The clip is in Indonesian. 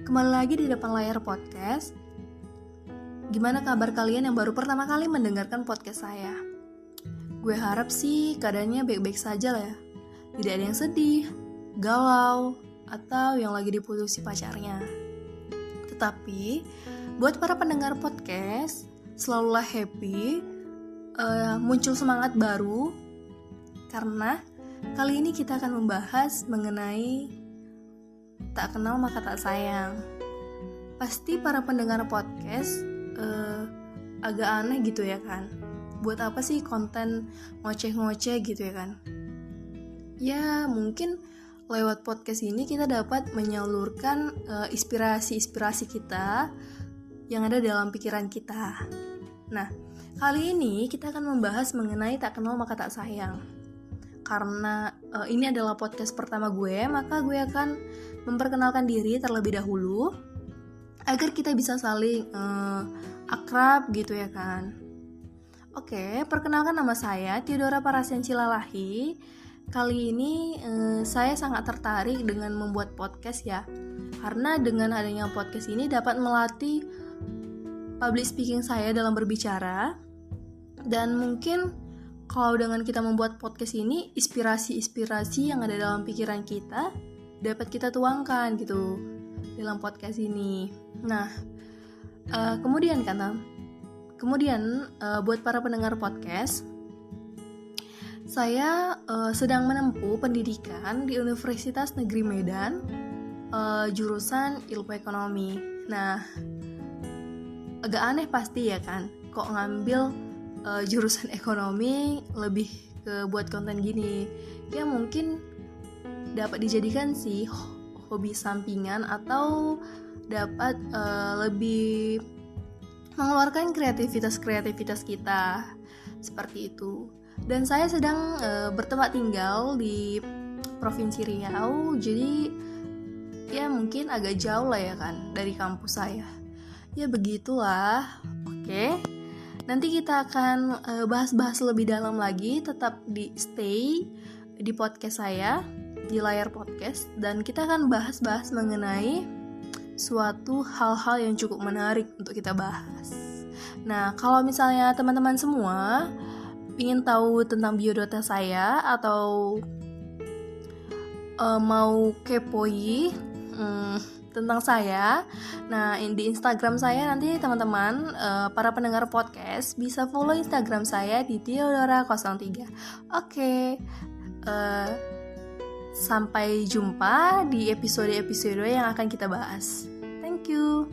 Kembali lagi di depan layar podcast. Gimana kabar kalian yang baru pertama kali mendengarkan podcast saya? Gue harap sih keadaannya baik-baik saja lah ya. Tidak ada yang sedih, galau, atau yang lagi diputusi pacarnya. Tetapi, buat para pendengar podcast, selalulah happy, muncul semangat baru, karena kali ini kita akan membahas mengenai tak kenal maka tak sayang. Pasti para pendengar podcast agak aneh gitu ya kan. Buat apa sih konten ngoceh-ngoceh gitu ya kan? Ya mungkin lewat podcast ini kita dapat menyalurkan inspirasi-inspirasi kita yang ada dalam pikiran kita. Nah, kali ini kita akan membahas mengenai tak kenal maka tak sayang. Karena ini adalah podcast pertama gue, maka gue akan memperkenalkan diri terlebih dahulu agar kita bisa saling akrab gitu ya kan. Oke, perkenalkan nama saya Theodora Parasensi Lalahi. Kali ini saya sangat tertarik dengan membuat podcast ya. Karena dengan adanya podcast ini dapat melatih public speaking saya dalam berbicara. Dan mungkin kalau dengan kita membuat podcast ini, inspirasi-inspirasi yang ada dalam pikiran kita dapat kita tuangkan gitu dalam podcast ini. Nah, kemudian buat para pendengar podcast, saya sedang menempuh pendidikan di Universitas Negeri Medan, jurusan Ilmu Ekonomi. Nah, agak aneh pasti ya kan, kok ngambil jurusan ekonomi lebih ke buat konten gini. Ya mungkin dapat dijadikan sih hobi sampingan atau dapat lebih mengeluarkan kreativitas kita seperti itu. Dan saya sedang bertempat tinggal di Provinsi Riau, jadi ya mungkin agak jauh lah ya kan dari kampus saya. Ya begitulah. Oke. Nanti kita akan bahas-bahas lebih dalam lagi. Tetap stay di podcast saya di layar podcast, dan kita akan bahas-bahas mengenai suatu hal-hal yang cukup menarik untuk kita bahas. Nah, kalau misalnya teman-teman semua ingin tahu tentang biodata saya atau mau kepoi tentang saya, nah di Instagram saya nanti teman-teman para pendengar podcast bisa follow Instagram saya di Theodora03. Oke. Sampai jumpa di episode-episode yang akan kita bahas. Thank you.